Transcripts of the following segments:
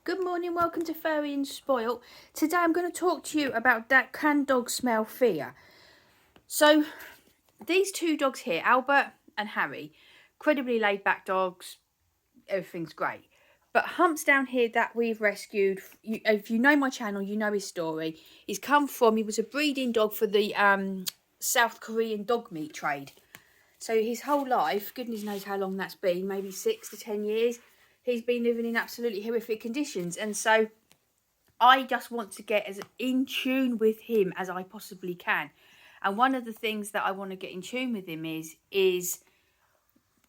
Good morning, welcome to Furry and Spoilt. Today I'm going to talk to you about that can dogs smell fear. So these two dogs here, Albert and Harry, incredibly laid back dogs, everything's great. But Humps down here that we've rescued, if you know my channel, you know his story. He was a breeding dog for the South Korean dog meat trade. So his whole life, goodness knows how long that's been, maybe 6 to 10 years, he's been living in absolutely horrific conditions. And so I just want to get as in tune with him as I possibly can. And one of the things that I want to get in tune with him is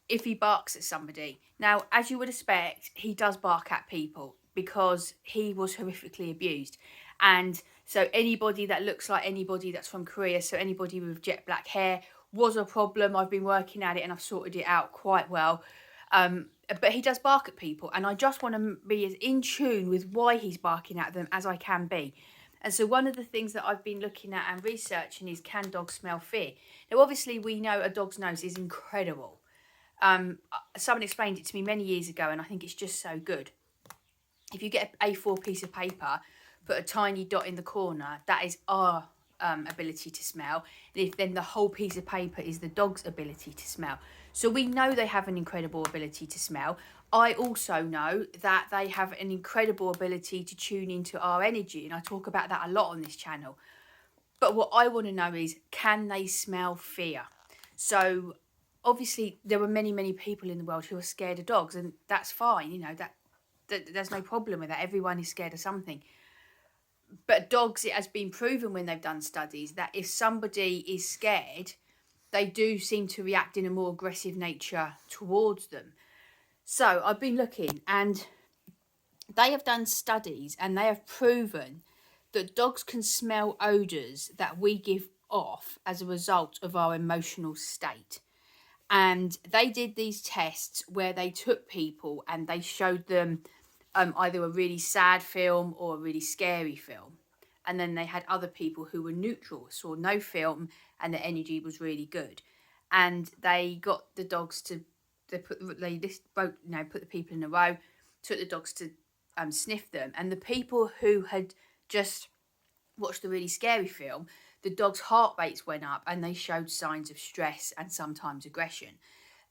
if he barks at somebody. Now, as you would expect, he does bark at people because he was horrifically abused. And so anybody that looks like anybody that's from Korea, so anybody with jet black hair, was a problem. I've been working at it and I've sorted it out quite well. But he does bark at people, and I just want to be as in tune with why he's barking at them as I can be. And so one of the things that I've been looking at and researching is, can dogs smell fear? Now, obviously, we know a dog's nose is incredible. Someone explained it to me many years ago, and I think it's just so good. If you get an A4 piece of paper, put a tiny dot in the corner, that is our ability to smell. And if then the whole piece of paper is the dog's ability to smell. So we know they have an incredible ability to smell. I also know that they have an incredible ability to tune into our energy, and I talk about that a lot on this channel. But what I want to know is, can they smell fear? So obviously there are many people in the world who are scared of dogs, and that's fine, you know, that there's no problem with that. Everyone is scared of something. But dogs, it has been proven when they've done studies that if somebody is scared, they do seem to react in a more aggressive nature towards them. So I've been looking, and they have done studies and they have proven that dogs can smell odours that we give off as a result of our emotional state. And they did these tests where they took people and they showed them either a really sad film or a really scary film. And then they had other people who were neutral, saw no film, and the energy was really good. And they got the dogs to put the people in a row, took the dogs to sniff them, and the people who had just watched the really scary film, the dogs' heart rates went up and they showed signs of stress and sometimes aggression.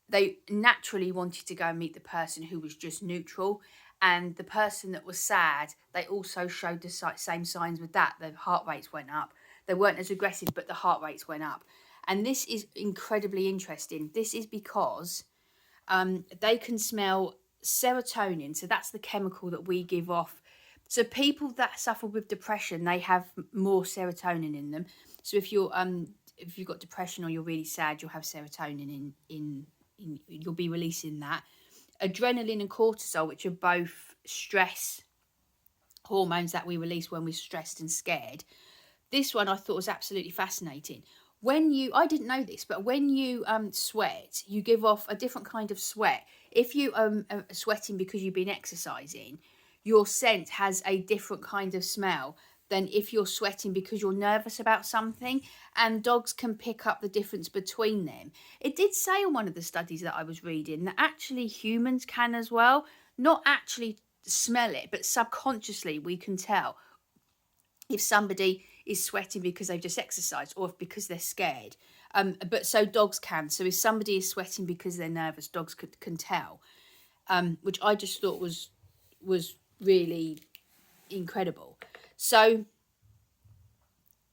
They naturally wanted to go and meet the person who was just neutral, and the person that was sad, they also showed the same signs with that. The heart rates went up. They weren't as aggressive, but the heart rates went up. And this is incredibly interesting. This is because they can smell serotonin. So that's the chemical that we give off. So people that suffer with depression, they have more serotonin in them. So if you've got depression or you're really sad, you'll have serotonin in you'll be releasing that. Adrenaline and cortisol, which are both stress hormones that we release when we're stressed and scared. This one I thought was absolutely fascinating. I didn't know this, but when you sweat, you give off a different kind of sweat. If you are sweating because you've been exercising, your scent has a different kind of smell than if you're sweating because you're nervous about something, and dogs can pick up the difference between them. It did say on one of the studies that I was reading that actually humans can as well, not actually smell it, but subconsciously we can tell if somebody is sweating because they've just exercised or if because they're scared. But so dogs can. So if somebody is sweating because they're nervous, dogs can tell, which I just thought was really incredible. So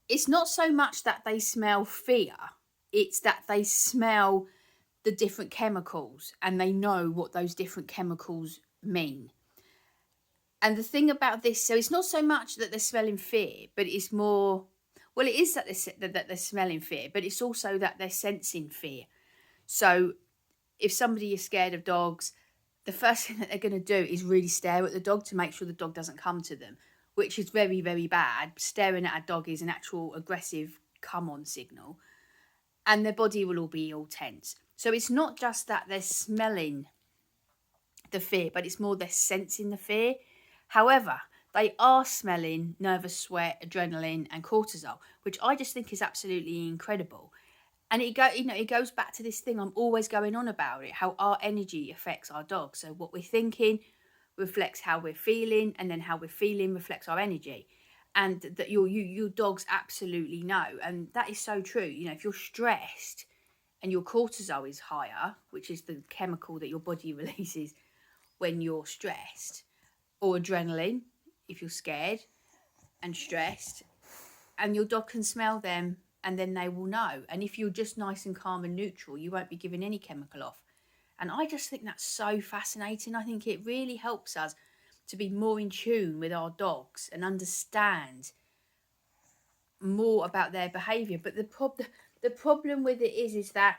it's not so much that they smell fear, it's that they smell the different chemicals and they know what those different chemicals mean. And the thing about this, so it's not so much that they're smelling fear, but it's more, well, it is that they're smelling fear, but it's also that they're sensing fear. So if somebody is scared of dogs, the first thing that they're going to do is really stare at the dog to make sure the dog doesn't come to them, which is very, very bad. Staring at a dog is an actual aggressive come-on signal, and their body will all be all tense. So it's not just that they're smelling the fear, but it's more they're sensing the fear. However, they are smelling nervous sweat, adrenaline, and cortisol, which I just think is absolutely incredible. And it goes back to this thing I'm always going on about it, how our energy affects our dogs. So what we're thinking, reflects how we're feeling, and then how we're feeling reflects our energy. And that your dogs absolutely know, and that is so true. You know, if you're stressed and your cortisol is higher, which is the chemical that your body releases when you're stressed, or adrenaline if you're scared and stressed, and your dog can smell them, and then they will know. And if you're just nice and calm and neutral, you won't be giving any chemical off. And I just think that's so fascinating. I think it really helps us to be more in tune with our dogs and understand more about their behaviour. But the problem with it is that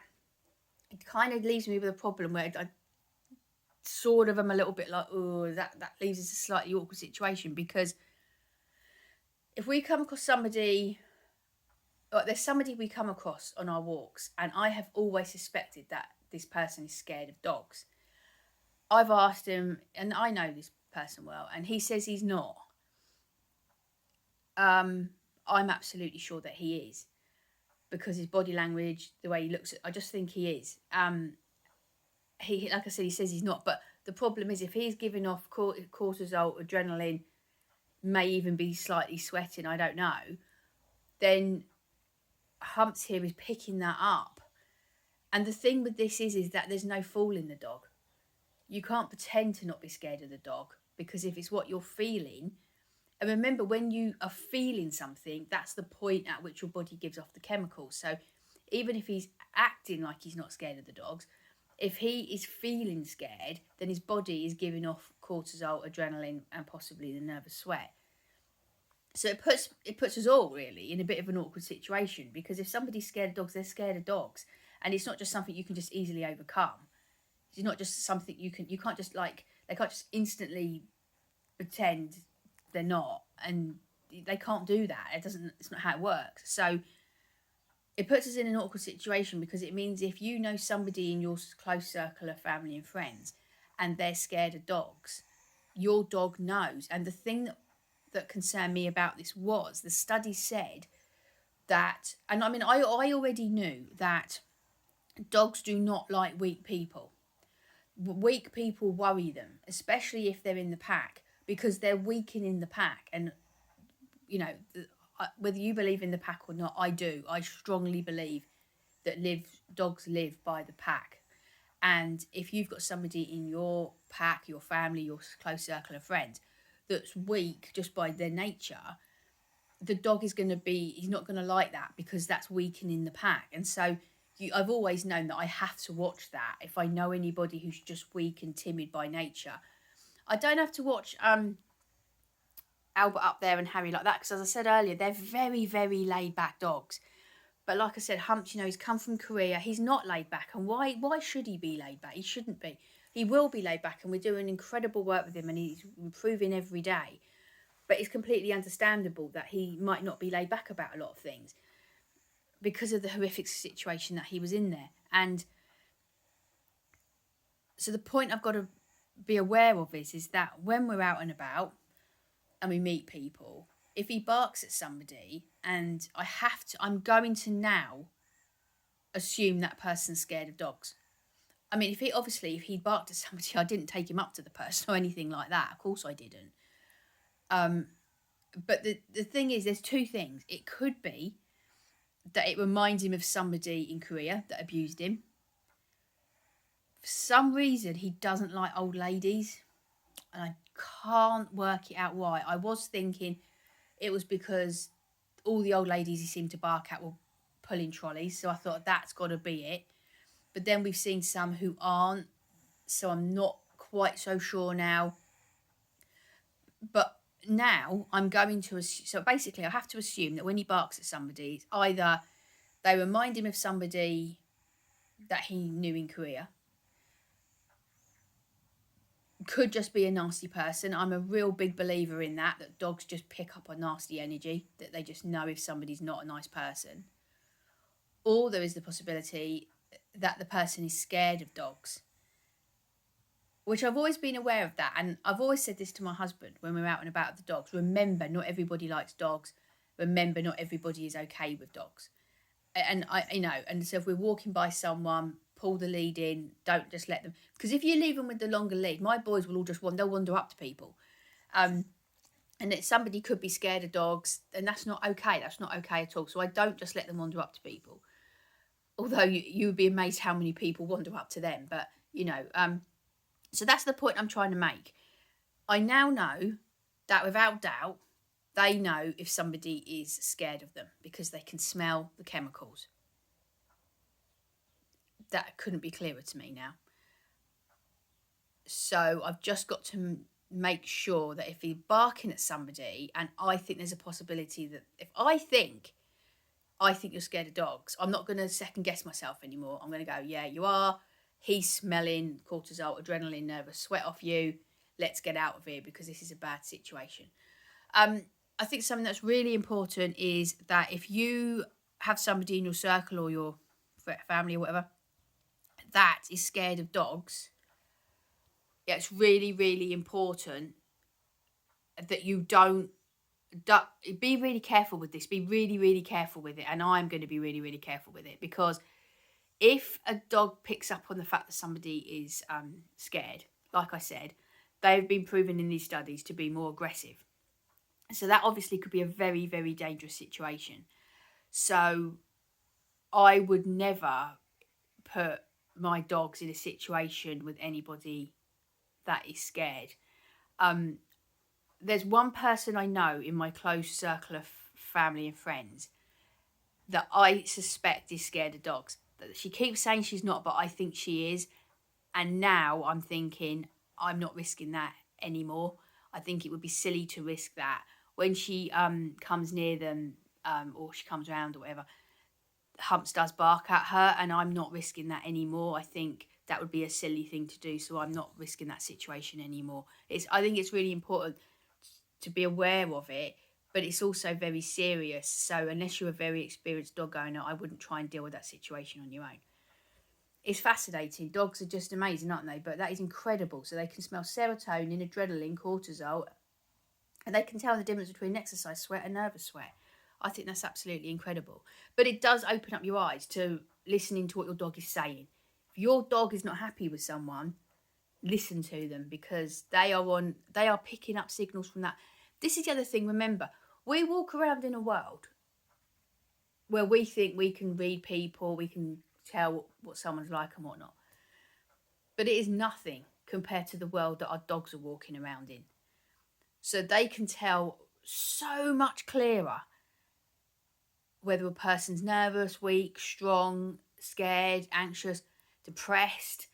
it kind of leaves me with a problem where I sort of am a little bit like, oh, that leaves us a slightly awkward situation, because if we come across somebody, or there's somebody we come across on our walks, and I have always suspected that this person is scared of dogs. I've asked him, and I know this person well, and he says he's not. I'm absolutely sure that he is, because his body language, the way he looks, I just think he is. He, like I said, he says he's not, but the problem is if he's giving off cortisol, adrenaline, may even be slightly sweating, I don't know, then Humps here is picking that up. And the thing with this is that there's no fooling the dog. You can't pretend to not be scared of the dog, because if it's what you're feeling, and remember, when you are feeling something, that's the point at which your body gives off the chemicals. So even if he's acting like he's not scared of the dogs, if he is feeling scared, then his body is giving off cortisol, adrenaline, and possibly the nervous sweat. So it puts us all really in a bit of an awkward situation, because if somebody's scared of dogs, they're scared of dogs, and it's not just something you can just easily overcome. It's not just something you can't just like, they can't just instantly pretend they're not, and they can't do that. It's not how it works. So it puts us in an awkward situation, because it means if you know somebody in your close circle of family and friends and they're scared of dogs, your dog knows. And the thing that concerned me about this was the study said that, and I mean, I already knew that dogs do not like weak people. Weak people worry them, especially if they're in the pack, because they're weakening the pack. And, you know, whether you believe in the pack or not, I do. I strongly believe that dogs live by the pack. And if you've got somebody in your pack, your family, your close circle of friends that's weak just by their nature, the dog is going to be, he's not going to like that, because that's weakening the pack. And so I've always known that I have to watch that. If I know anybody who's just weak and timid by nature, I don't have to watch Albert up there and Harry like that, because as I said earlier, they're very, very laid back dogs. But like I said, Humps, you know, he's come from Korea. He's not laid back. And why should he be laid back? He shouldn't be. He will be laid back, and we're doing incredible work with him, and he's improving every day. But it's completely understandable that he might not be laid back about a lot of things because of the horrific situation that he was in there. And so the point I've got to be aware of is that when we're out and about and we meet people, if he barks at somebody, and I'm going to now assume that person's scared of dogs. I mean, if he barked at somebody, I didn't take him up to the person or anything like that. Of course I didn't. But the thing is, there's two things. It could be that it reminds him of somebody in Korea that abused him. For some reason, he doesn't like old ladies, and I can't work it out why. I was thinking it was because all the old ladies he seemed to bark at were pulling trolleys, so I thought that's got to be it. But then we've seen some who aren't, so I'm not quite so sure now. But now I'm going to assume, so basically I have to assume that when he barks at somebody, it's either they remind him of somebody that he knew in Korea, could just be a nasty person. I'm a real big believer in that dogs just pick up on nasty energy, that they just know if somebody's not a nice person. Or there is the possibility that the person is scared of dogs, which I've always been aware of that. And I've always said this to my husband when we're out and about with the dogs. Remember, not everybody likes dogs. Remember, not everybody is okay with dogs. And and so if we're walking by someone, pull the lead in. Don't just let them, because if you leave them with the longer lead, my boys will all just they'll wander up to people. And that somebody could be scared of dogs, and that's not okay. That's not okay at all. So I don't just let them wander up to people. Although you would be amazed how many people wander up to them. But, you know, so that's the point I'm trying to make. I now know that without doubt, they know if somebody is scared of them because they can smell the chemicals. That couldn't be clearer to me now. So I've just got to make sure that if you're barking at somebody, and I think there's a possibility that if I think you're scared of dogs, I'm not going to second guess myself anymore. I'm going to go, yeah, you are. He's smelling cortisol, adrenaline, nervous, sweat off you. Let's get out of here because this is a bad situation. I think something that's really important is that if you have somebody in your circle or your family or whatever that is scared of dogs, yeah, it's really, really important that you don't be really careful with this. Be really, really careful with it. And I'm going to be really, really careful with it, because if a dog picks up on the fact that somebody is scared, like I said, they've been proven in these studies to be more aggressive. So that obviously could be a very, very dangerous situation. So I would never put my dogs in a situation with anybody that is scared. There's one person I know in my close circle of family and friends that I suspect is scared of dogs. She keeps saying she's not, but I think she is. And now I'm thinking, I'm not risking that anymore. I think it would be silly to risk that. When she comes near them, or she comes around or whatever, Humps does bark at her, and I'm not risking that anymore. I think that would be a silly thing to do, so I'm not risking that situation anymore. I think it's really important to be aware of it, but it's also very serious. So unless you're a very experienced dog owner, I wouldn't try and deal with that situation on your own. It's fascinating. Dogs are just amazing, aren't they? But that is incredible. So they can smell serotonin, adrenaline, cortisol, and they can tell the difference between exercise sweat and nervous sweat. I think that's absolutely incredible. But it does open up your eyes to listening to what your dog is saying. If your dog is not happy with someone, listen to them, because they are picking up signals from that. This is the other thing. Remember, we walk around in a world where we think we can read people, we can tell what someone's like and whatnot. But it is nothing compared to the world that our dogs are walking around in. So they can tell so much clearer whether a person's nervous, weak, strong, scared, anxious, depressed.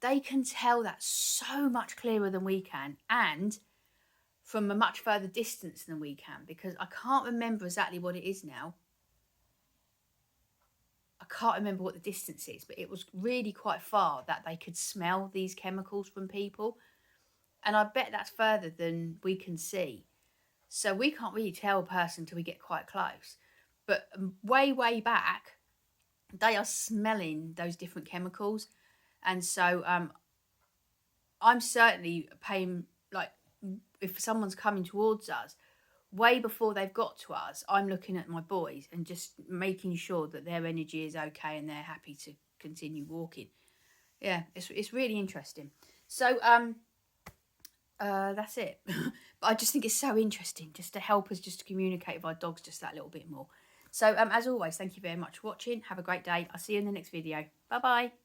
They can tell that so much clearer than we can, and from a much further distance than we can, because I can't remember exactly what it is now. I can't remember what the distance is, but it was really quite far that they could smell these chemicals from people. And I bet that's further than we can see. So we can't really tell a person till we get quite close. But way, way back, they are smelling those different chemicals. And so I'm certainly paying, like, if someone's coming towards us, way before they've got to us, I'm looking at my boys and just making sure that their energy is okay and they're happy to continue walking. Yeah, it's really interesting. So that's it. But I just think it's so interesting just to help us just to communicate with our dogs just that little bit more. So as always, thank you very much for watching. Have a great day. I'll see you in the next video. Bye bye.